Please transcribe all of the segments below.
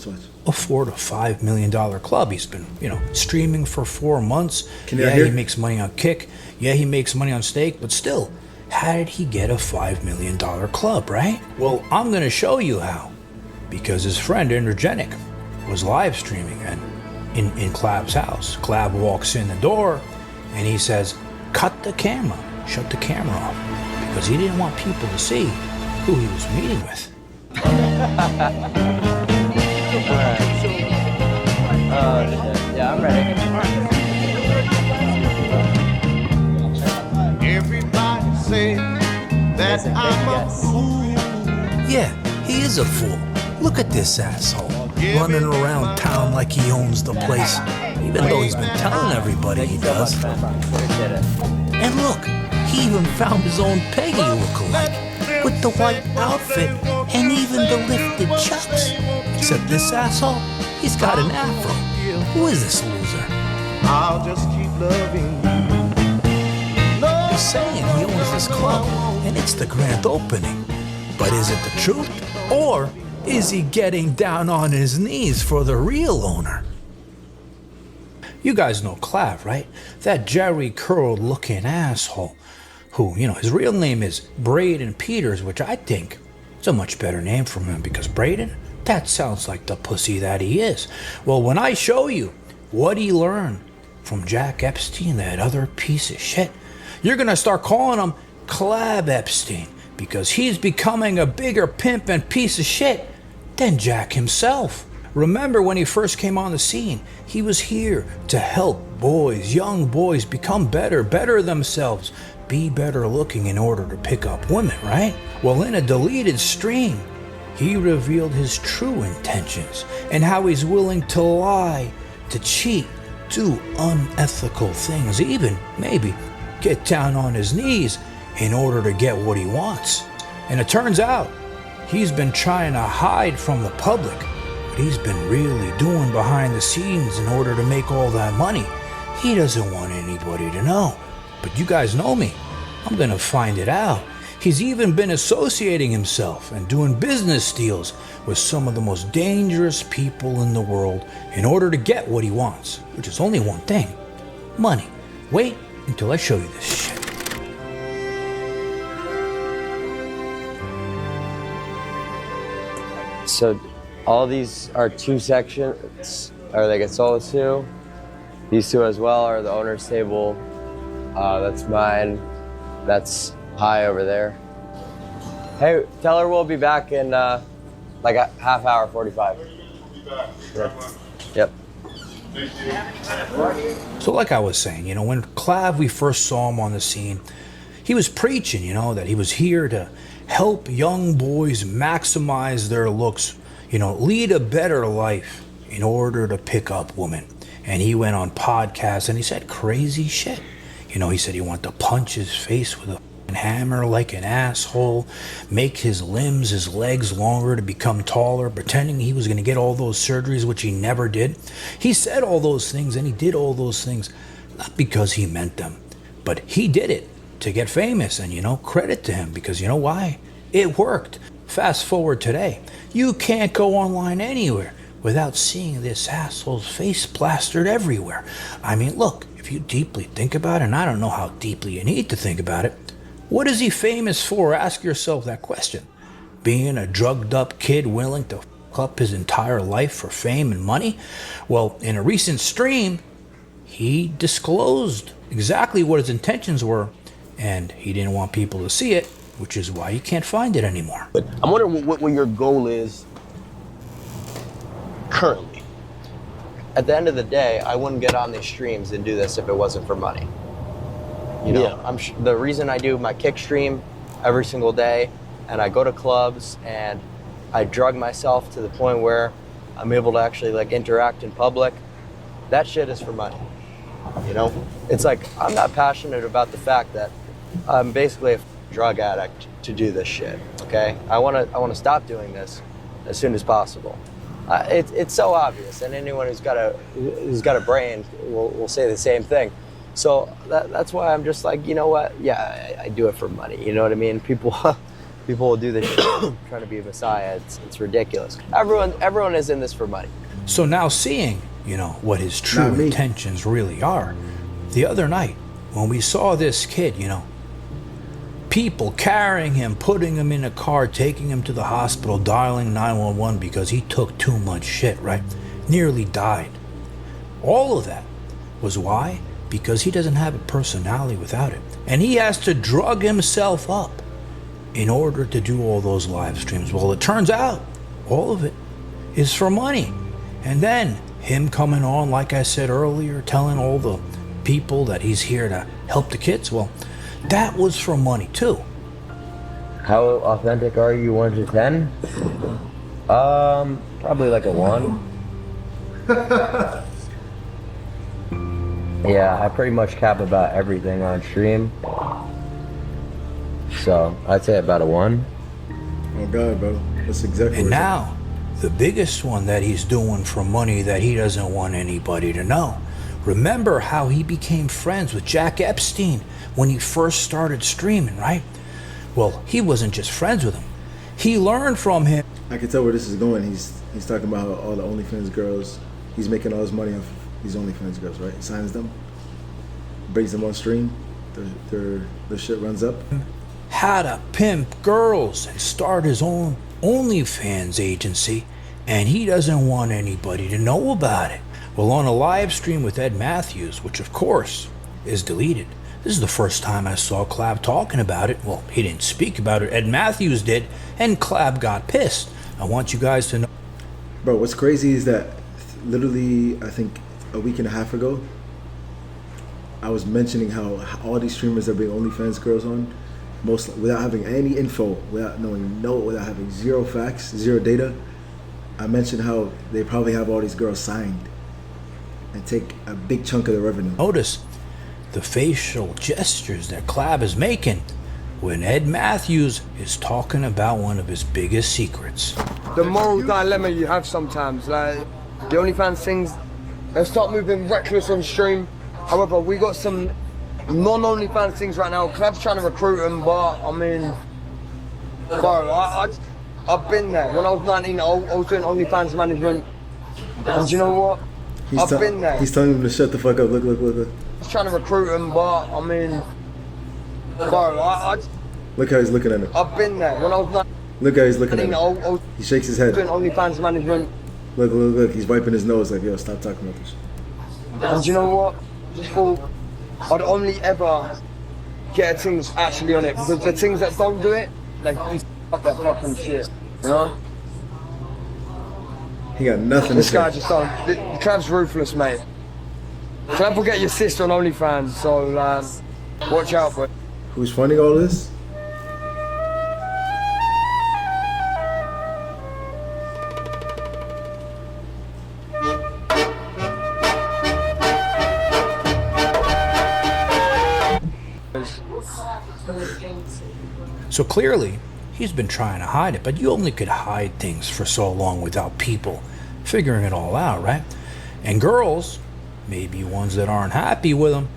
a $4 to $5 million club. He's been, streaming for 4 months. Can you hear? He makes money on Kick. Yeah, he makes money on Stake, but still, how did he get a $5 million club, right? Well, I'm gonna show you how. Because his friend Energetic was live streaming and in Clav's house. Clav walks in the door and he says, cut the camera, shut the camera off. Because he didn't want people to see who he was meeting with. Yeah, I'm ready. Everybody say that I'm a fool. Yeah, he is a fool. Look at this asshole, running around town like he owns the place, even though he's been telling everybody he does. And look, he even found his own Peggy lookalike, with the white outfit and even the lifted chucks. Except this asshole, he's got an afro. Who is this loser? I'll just keep loving you. He's saying he owns this club, and it's the grand opening. But is it the truth? Or is he getting down on his knees for the real owner? You guys know Clav, right? That Jerry curled looking asshole who, his real name is Braden Peters, which I think is a much better name for him because Braden, that sounds like the pussy that he is. Well, when I show you what he learned from Jack Epstein, that other piece of shit, you're gonna start calling him Clav Epstein because he's becoming a bigger pimp and piece of shit than Jack himself. Remember when he first came on the scene, he was here to help boys, young boys, become better themselves, be better looking in order to pick up women, right? Well, in a deleted stream, he revealed his true intentions and how he's willing to lie, to cheat, do unethical things, even maybe get down on his knees in order to get what he wants. And it turns out he's been trying to hide from the public what he's been really doing behind the scenes in order to make all that money. He doesn't want anybody to know. But you guys know me. I'm gonna find it out. He's even been associating himself and doing business deals with some of the most dangerous people in the world in order to get what he wants, which is only one thing: money. Wait until I show you this shit. So all these are two sections, or they get sold to. These two as well are the owner's table. That's mine. That's high over there. Hey, tell her we'll be back in like a half hour, 45. Yep. So like I was saying, when Clav, we first saw him on the scene, he was preaching, that he was here to help young boys maximize their looks, lead a better life in order to pick up women. And he went on podcasts and he said crazy shit. He said he wanted to punch his face with a hammer like an asshole, make his limbs, his legs longer to become taller, pretending he was going to get all those surgeries, which he never did. He said all those things and he did all those things, not because he meant them, but he did it to get famous. And, credit to him, because you know why? It worked. Fast forward today, you can't go online anywhere without seeing this asshole's face plastered everywhere. I mean, look, if you deeply think about it, and I don't know how deeply you need to think about it, what is he famous for? Ask yourself that question. Being a drugged up kid willing to f up his entire life for fame and money? Well, in a recent stream, he disclosed exactly what his intentions were, and he didn't want people to see it, which is why you can't find it anymore. But I'm wondering what your goal is currently. At the end of the day, I wouldn't get on these streams and do this if it wasn't for money. The reason I do my Kick stream every single day, and I go to clubs and I drug myself to the point where I'm able to actually interact in public, that shit is for money. It's like, I'm not passionate about the fact that I'm basically a drug addict to do this shit. Okay, I want to stop doing this as soon as possible. It's so obvious, and anyone who's got a brain will say the same thing. So that's why I'm just like, you know what? Yeah, I do it for money. You know what I mean? People people will do this shit trying to be a messiah. It's ridiculous. Everyone is in this for money. So now seeing, what his true intentions really are, the other night when we saw this kid, people carrying him, putting him in a car, taking him to the hospital, dialing 911 because he took too much shit, right? Nearly died. All of that was why? Because he doesn't have a personality without it. And he has to drug himself up in order to do all those live streams. Well, it turns out all of it is for money. And then him coming on, like I said earlier, telling all the people that he's here to help the kids, well, that was for money too. How authentic are you, 1 to 10? Probably like a 1. Yeah, I pretty much cap about everything on stream. So I'd say about a 1. Oh God, bro, that's exactly. And now, the biggest one that he's doing for money that he doesn't want anybody to know. Remember how he became friends with Jack Epstein when he first started streaming, right? Well, he wasn't just friends with him. He learned from him. I can tell where this is going. He's talking about how all the OnlyFans girls, he's making all his money off these OnlyFans girls, right? He signs them, brings them on stream, their shit runs up. How to pimp girls and start his own OnlyFans agency, and he doesn't want anybody to know about it. Well, on a live stream with Ed Matthews, which of course is deleted, this is the first time I saw Clav talking about it. Well, he didn't speak about it, Ed Matthews did, and Clav got pissed. I want you guys to know. Bro, what's crazy is that literally, I think a week and a half ago, I was mentioning how all these streamers that bring OnlyFans girls on, most without having any info, without having zero facts, zero data, I mentioned how they probably have all these girls signed and take a big chunk of the revenue. Notice the facial gestures that Clav is making when Ed Matthews is talking about one of his biggest secrets. The moral dilemma you have sometimes, like the OnlyFans things, they start moving reckless on stream. However, we got some non-OnlyFans things right now. Clav's trying to recruit them, but I mean, bro, I've been there. When I was 19, I was doing OnlyFans management, and you know what? I've been there. He's telling them to shut the fuck up. Look. He's trying to recruit them, but I mean, bro, look how he's looking at it. I've been there. When I was 19, look how he's looking at it. He shakes his head. Doing OnlyFans management. Look. He's wiping his nose like, yo, stop talking about this. And you know what? Just thought I'd only ever get things actually on it, because the things that don't do it, like, fuck that fucking shit, you know? He got nothing This to say. guy just don't. Clav's ruthless, mate. Clav will get your sister on OnlyFans, so watch out, bro. Who's funding all this? So clearly, he's been trying to hide it, but you only could hide things for so long without people figuring it all out, right? And girls, maybe ones that aren't happy with him,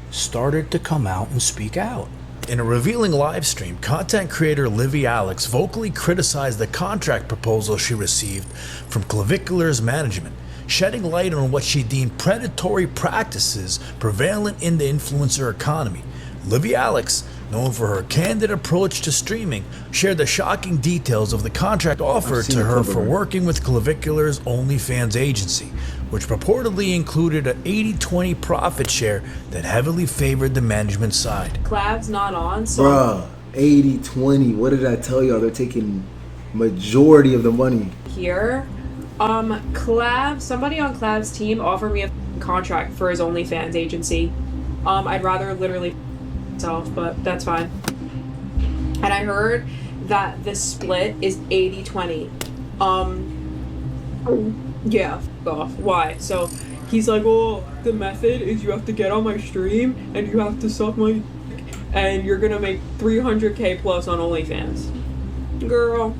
started to come out and speak out. In a revealing live stream, content creator Livy Alex vocally criticized the contract proposal she received from Clavicular's management, shedding light on what she deemed predatory practices prevalent in the influencer economy. Livy Alex, known for her candid approach to streaming, shared the shocking details of the contract offered to her for working with Clavicular's OnlyFans agency, which purportedly included an 80-20 profit share that heavily favored the management side. Clav's not on, so... Bruh, 80-20, what did I tell y'all? They're taking majority of the money. Here, somebody on Clav's team offered me a contract for his OnlyFans agency. I'd rather literally myself, but that's fine. And I heard that the split is 80-20. Yeah, f*** off. Why? So he's like, oh, the method is you have to get on my stream and you have to suck my dick and you're gonna make 300K plus on OnlyFans. Girl.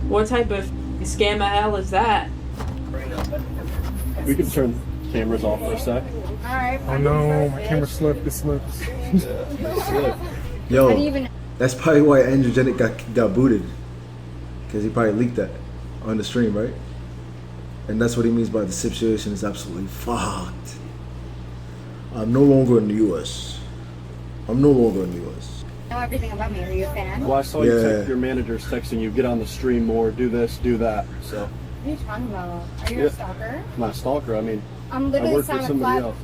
What type of scam of hell is that? We can turn cameras off for a sec. Alright. Oh no, my camera slipped. It slips. Yo, How do you even- that's probably why Androgenic got booted. Because he probably leaked that on the stream, right? And that's what he means by the situation is absolutely fucked. I'm no longer in the US. I'm no longer in the US. Know everything about me. Are you a fan? Well, I saw you text your managers texting you, get on the stream more, do this, do that. So. What are you talking about? Are you a stalker? I'm not a stalker. I mean, I'm I literally work for signed with somebody Clav. else.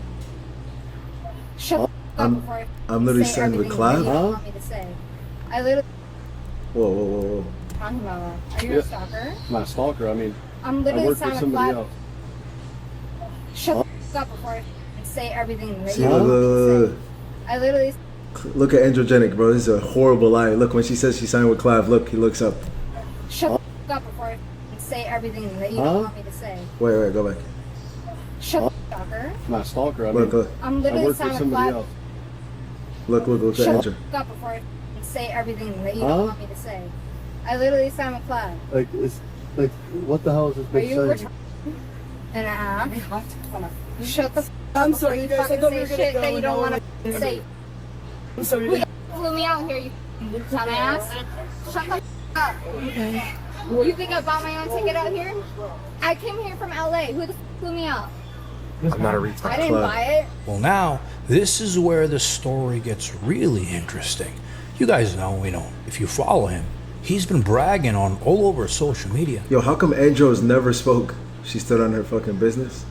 Shut the up before I I'm literally say signed with everything that you Clav? want me to say. I literally Whoa. talking about. Are you a stalker? I'm not a stalker. I mean, I'm I literally work for signed with somebody Clav. else. Shut the up before I say everything that See, you want me to look. say. I literally Look at Androgenic, bro. This is a horrible lie. Look, when she says she signed with Clav, look, he looks up. shut the up before I say everything that you don't want me to say. Wait, go back. Shut the stalker. I'm not a stalker. I mean, Look. I'm I literally work for signed with somebody Clav. else. Look at Shut Andrew. the up before I say everything that you don't want me to say. I literally signed with Clav. Like, what the hell is this Are bitch you saying? retarded? And a half? Shut the f up before you fucking say shit that you don't want to say. Who the flew me out here, you dumbass? Shut the f up. You think I bought my own ticket out here? I came here from LA. Who the f flew me out? I'm not a retard. I didn't buy it. Well, now, this is where the story gets really interesting. You guys know, if you follow him, he's been bragging on all over social media. Yo, how come Andros never spoke? She stood on her fucking business.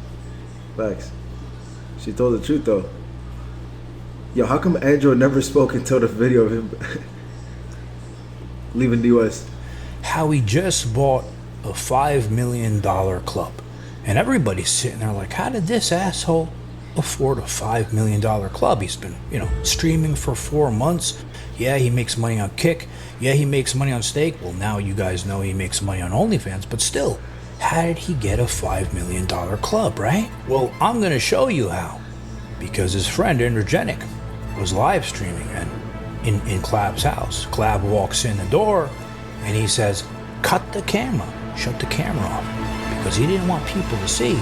Facts. She told the truth though. Yo, how come Andro never spoke until the video of him leaving the US? How he just bought a $5 million club. And everybody's sitting there like, how did this asshole afford a $5 million club? He's been, streaming for 4 months. Yeah, he makes money on Kick. Yeah, he makes money on Stake. Well, now you guys know he makes money on OnlyFans. But still, how did he get a $5 million club, right? Well, I'm going to show you how. Because his friend, Energenic, was live streaming and in Clav's house. Clav walks in the door and he says, cut the camera. Shut the camera off. Because he didn't want people to see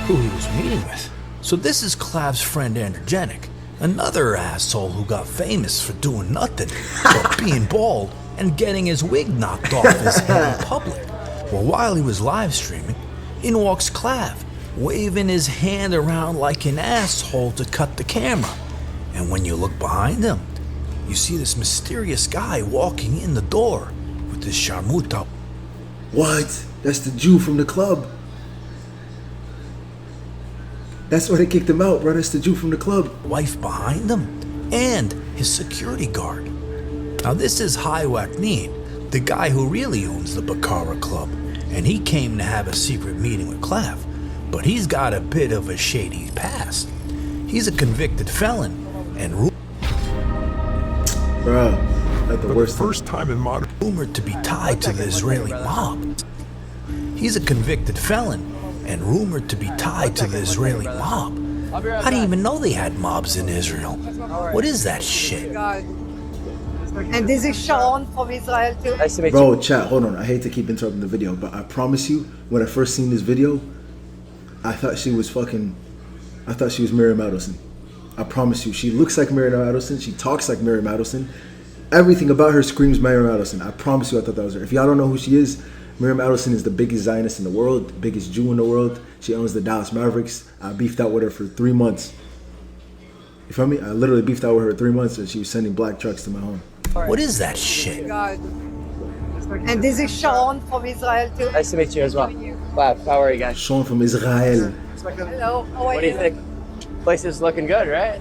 who he was meeting with. So this is Clav's friend Energenic, another asshole who got famous for doing nothing but being bald and getting his wig knocked off his head in public. Well, while he was live streaming, in walks Clav, waving his hand around like an asshole to cut the camera. And when you look behind him, you see this mysterious guy walking in the door with this sharmuta. What? That's the Jew from the club. That's why they kicked him out, bro. That's the Jew from the club. Wife behind him and his security guard. Now this is Haywakneen, the guy who really owns the Baccara Club, and he came to have a secret meeting with Clav, but he's got a bit of a shady past. He's a convicted felon and Bro, at the worst First time in modern. rumored to be tied to the Israeli mob. He's a convicted felon and rumored to be tied to the Israeli mob. I didn't even know they had mobs in Israel. What is that shit? And this is Sean from Israel too. Nice to meet Bro, you. chat, hold on. I hate to keep interrupting the video, but I promise you, when I first seen this video, I thought she was Miriam Adelson. I promise you, she looks like Miriam Adelson. She talks like Miriam Adelson. Everything about her screams Miriam Adelson. I promise you, I thought that was her. If y'all don't know who she is, Miriam Adelson is the biggest Zionist in the world, the biggest Jew in the world. She owns the Dallas Mavericks. I beefed out with her for 3 months. You feel me? I literally beefed out with her 3 months and she was sending black trucks to my home. What is that shit? And this is Sean from Israel too. Nice to meet you as well. Wow, how are you guys? Sean from Israel. Hello, how are What do you think? Place is looking good, right?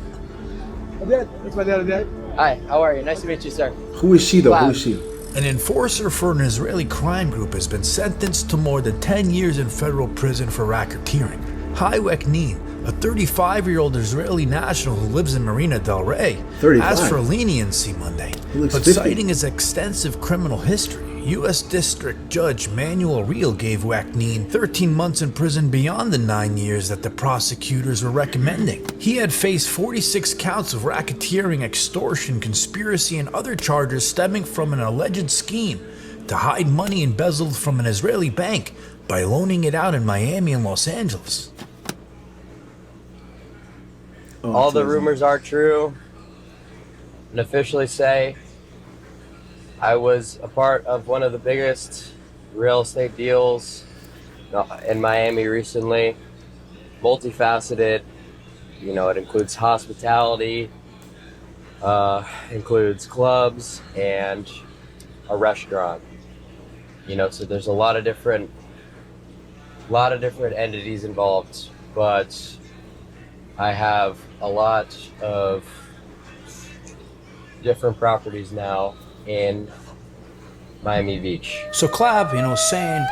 That's my dad. Hi, how are you? Nice to meet you, sir. Who is she though? Wow. Who is she? An enforcer for an Israeli crime group has been sentenced to more than 10 years in federal prison for racketeering. Haywakneen, a 35-year-old Israeli national who lives in Marina del Rey, 35? asked for leniency Monday. He looks But 50. citing his extensive criminal history, U.S. District Judge Manuel Reel gave Wakneen 13 months in prison beyond the 9 years that the prosecutors were recommending. He had faced 46 counts of racketeering, extortion, conspiracy, and other charges stemming from an alleged scheme to hide money embezzled from an Israeli bank by loaning it out in Miami and Los Angeles. all the teasing. rumors are true. And officially say I was a part of one of the biggest real estate deals in Miami recently. Multifaceted. You know, it includes hospitality, includes clubs, and a restaurant. You know, so there's a lot of different entities involved, but I have a lot of different properties now in Miami Beach. So Clav, you know, saying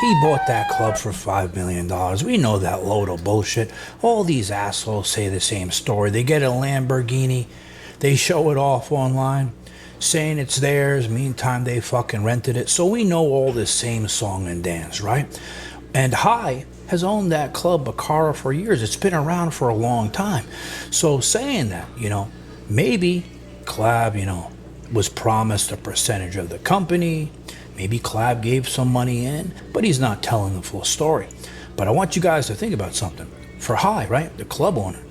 he bought that club for $5 million. We know that load of bullshit. All these assholes say the same story. They get a Lamborghini, they show it off online, saying it's theirs. Meantime, they fucking rented it. So we know all this same song and dance, right? And High has owned that club, Bacara, for years. It's been around for a long time. So saying that, you know, maybe Clav, you know, was promised a percentage of the company. Maybe Clav gave some money in, but he's not telling the full story. But I want you guys to think about something. For High, right, the club owner,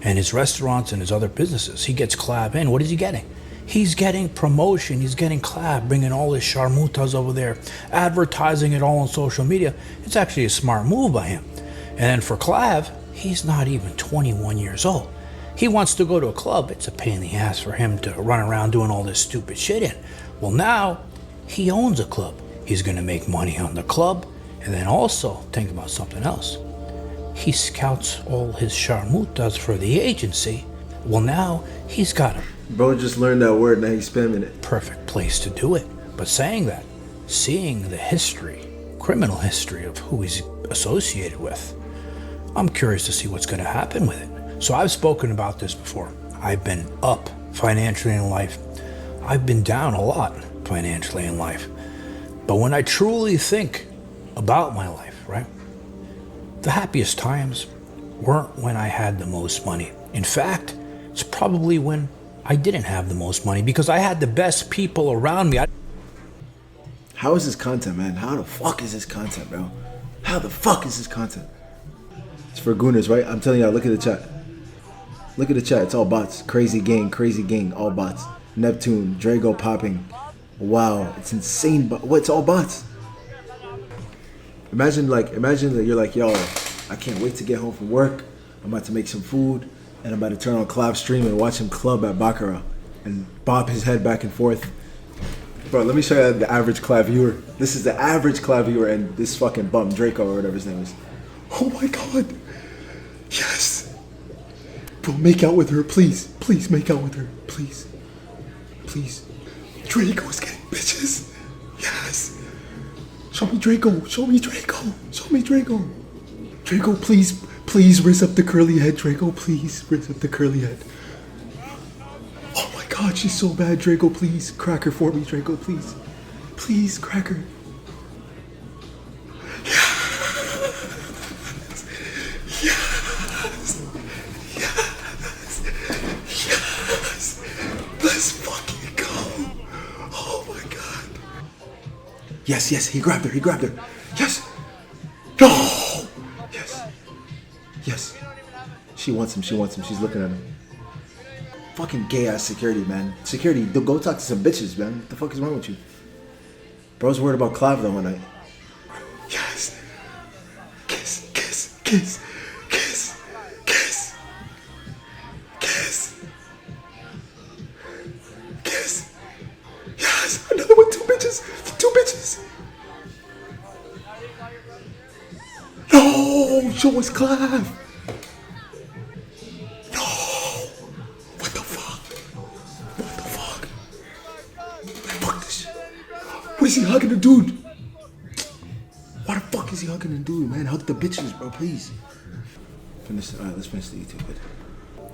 and his restaurants and his other businesses, he gets Clav in. What is he getting? He's getting promotion. He's getting Clav, bringing all his sharmutas over there, advertising it all on social media. It's actually a smart move by him. And then for Clav, he's not even 21 years old. He wants to go to a club. It's a pain in the ass for him to run around doing all this stupid shit in. Well, now he owns a club. He's going to make money on the club. And then also think about something else. He scouts all his sharmutas for the agency. Well, now he's got a Bro just learned that word, now he's spamming it. perfect place to do it. But saying that, seeing the history, criminal history of who he's associated with, I'm curious to see what's going to happen with it. So I've spoken about this before. I've been up financially in life. I've been down a lot financially in life. But when I truly think about my life, right, the happiest times weren't when I had the most money. In fact, it's probably when I didn't have the most money, because I had the best people around me. How is this content, man? How the fuck is this content, bro? How the fuck is this content? It's for gooners, right? I'm telling y'all, look at the chat. Look at the chat. It's all bots. Crazy gang, all bots. Neptune, Drago popping. Wow, it's insane. But what's all bots? Imagine that you're like, yo, I can't wait to get home from work. I'm about to make some food, and I'm about to turn on Clav's stream and watch him club at Baccarat and bob his head back and forth. Bro, let me show you the average Clav viewer. This is the average Clav viewer, and this fucking bum, Draco or whatever his name is. Oh my god. Yes. Bro, make out with her, please. Please make out with her. Please. Please. Draco's getting bitches. Yes. Show me Draco. Show me Draco. Show me Draco. Draco, please. Please raise up the curly head, Draco. Please raise up the curly head. Oh my god, she's so bad, Draco. Please crack her for me, Draco. Please. Please crack her. Yes. Yes. Yes. Yes. Let's fucking go. Oh my god. Yes, yes, he grabbed her. He grabbed her. Yes. No. Yes. Yes. She wants him. She wants him. She's looking at him. Fucking gay ass security, man. Security, go talk to some bitches, man. What the fuck is wrong with you? Bro's worried about Clav though one night. Yes. Kiss, kiss, kiss, kiss, kiss, kiss, kiss. Yes, another one. 2 bitches. 2 bitches. No, show us Clav. No. What the fuck? What the fuck? Fuck this shit. What is he hugging the dude? Why the fuck is he hugging the dude, man? Hug the bitches, bro, please. Alright, let's finish the YouTube bit.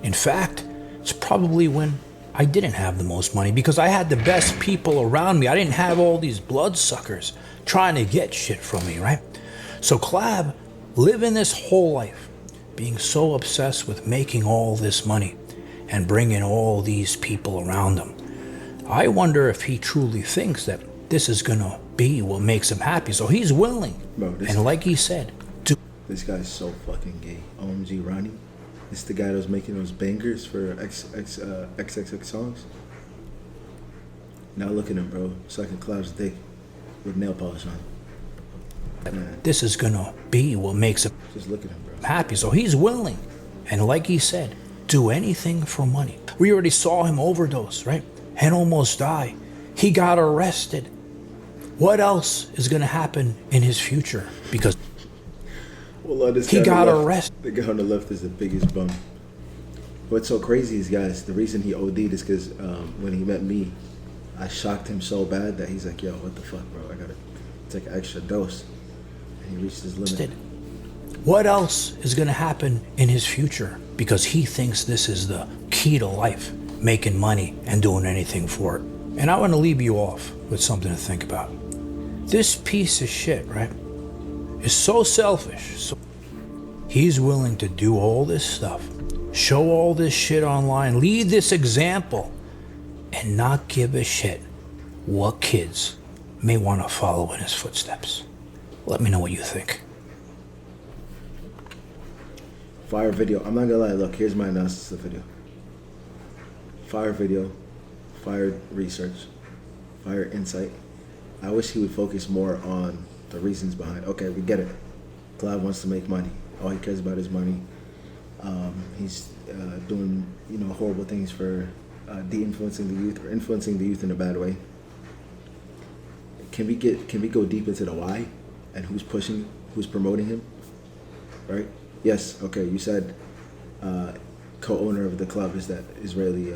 In fact, it's probably when I didn't have the most money, because I had the best people around me. I didn't have all these bloodsuckers trying to get shit from me, right? So Clav, living this whole life, being so obsessed with making all this money and bringing all these people around him. I wonder if he truly thinks that this is gonna be what makes him happy. So he's willing, Bro, and like he said, to... This guy's so fucking gay. OMG Ronnie. It's the guy that was making those bangers for XXX songs. Now look at him, bro. Sucking Clav's dick with nail polish on. Man, This is gonna be what makes him just look at him, bro. happy. So he's willing. And like he said, do anything for money. We already saw him overdose, right? And almost die. He got arrested. What else is gonna happen in his future? Because Well, this he guy on got the left- arrested. The guy on the left is the biggest bum. What's so crazy is, guys, the reason he OD'd is because when he met me, I shocked him so bad that he's like, yo, what the fuck, bro? I gotta take an extra dose. And he reached his limit. What else is gonna happen in his future? Because he thinks this is the key to life, making money and doing anything for it. And I wanna leave you off with something to think about. This piece of shit, right, is so selfish. So he's willing to do all this stuff, show all this shit online, lead this example, and not give a shit what kids may want to follow in his footsteps. Let me know what you think. Fire video. I'm not gonna lie, look, here's my analysis of the video. Fire video, fire research, fire insight. I wish he would focus more on the reasons behind. Okay, we get it. Clav wants to make money. All he cares about is money. He's doing, horrible things for de-influencing the youth or influencing the youth in a bad way. Can we go deep into the why and who's pushing, who's promoting him, right? Yes, okay, you said co-owner of the club is that Israeli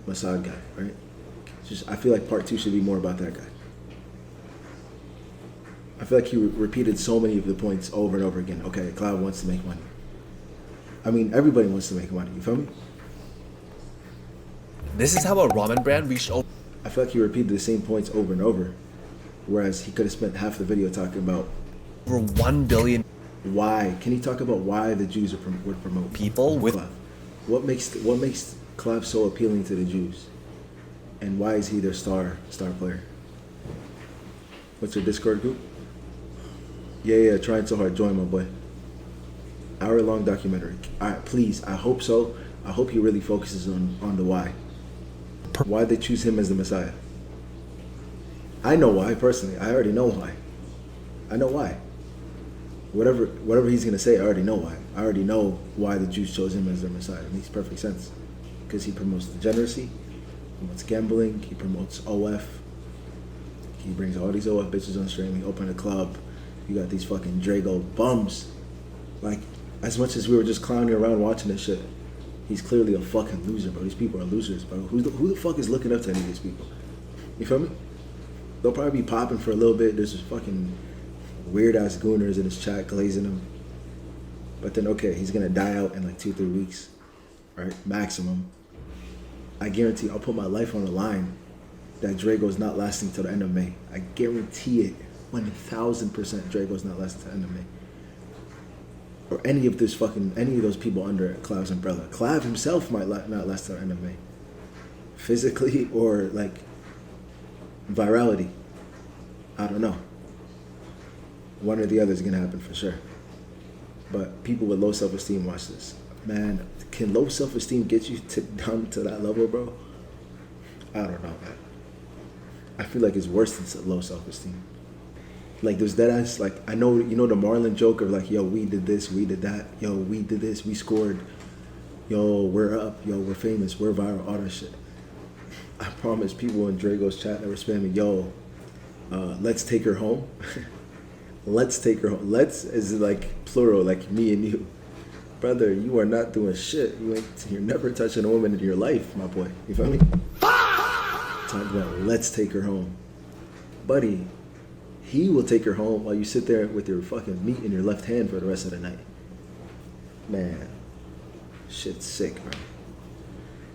Mossad guy, right? I feel like part 2 should be more about that guy. I feel like he repeated so many of the points over and over again. Okay, Clav wants to make money. I mean, everybody wants to make money, you feel me? This is how a ramen brand reached over. I feel like he repeated the same points over and over, whereas he could have spent half the video talking about over 1 billion. Why? Can he talk about why the Jews would promote people with Clav? What makes Clav so appealing to the Jews, and why is he their star player? What's your Discord group? Yeah, trying so hard. Join, my boy. Hour-long documentary. All right, please. I hope so. I hope he really focuses on the why. Why they choose him as the Messiah. I know why, personally. I already know why. I know why. Whatever he's gonna say, I already know why. I already know why the Jews chose him as their Messiah. It makes perfect sense. Because he promotes degeneracy, he promotes gambling, he promotes OF. He brings all these OF bitches on stream. He opened a club. You got these fucking Drago bums. Like, as much as we were just clowning around watching this shit, he's clearly a fucking loser, bro. These people are losers, bro. Who the fuck is looking up to any of these people? You feel me? They'll probably be popping for a little bit. There's just fucking weird ass gooners in his chat glazing him. But then, okay, he's gonna die out in like 2-3 weeks, right? Maximum. I guarantee, I'll put my life on the line that Drago's not lasting till the end of May. I guarantee it, 1000% Drago's not lasting till the end of May. Or any of those people under Clav's umbrella. Clav himself might not last till the end of May. Physically or like virality. I don't know. One or the other is gonna happen for sure. But people with low self-esteem, watch this. Man, can low self-esteem get you down to that level, bro? I don't know, man. I feel like it's worse than low self-esteem. Like, there's that ass, like, I know, the Marlon joke of like, yo, we did this, we did that, yo, we did this, we scored, yo, we're up, yo, we're famous, we're viral, all that shit. I promise people in Drago's chat that were spamming, yo, let's take her home. Let's take her home. Let's is like plural, like me and you. Brother, you are not doing shit. You're never touching a woman in your life, my boy. You feel me? Talking about let's take her home. Buddy, he will take her home while you sit there with your fucking meat in your left hand for the rest of the night. Man, shit's sick, bro.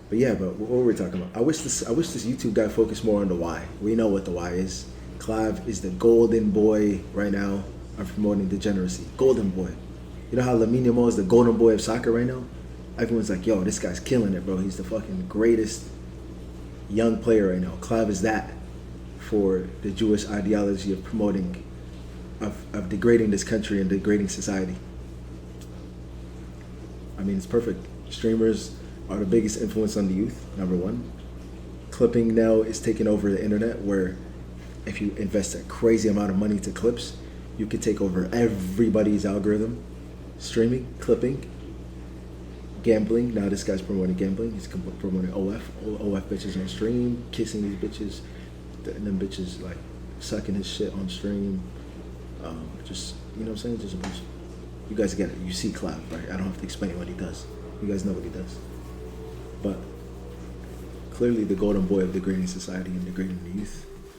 But yeah, but what were we talking about? I wish this YouTube guy focused more on the why. We know what the why is. Clav is the golden boy right now of promoting degeneracy. Golden boy. You know how Lamine Yamal is the golden boy of soccer right now? Everyone's like, yo, this guy's killing it, bro. He's the fucking greatest young player right now. Clav is that for the Jewish ideology of promoting, of degrading this country and degrading society. I mean, it's perfect. Streamers are the biggest influence on the youth, number one. Clipping now is taking over the internet, where if you invest a crazy amount of money to clips, you could take over everybody's algorithm. Streaming, clipping, gambling. Now this guy's promoting gambling. He's promoting OF bitches on stream, kissing these bitches, and them bitches like sucking his shit on stream. Just, you know what I'm saying? Just a bunch. You guys get it. You see Clav, right? I don't have to explain what he does. You guys know what he does. But clearly the golden boy of degrading society and degrading the youth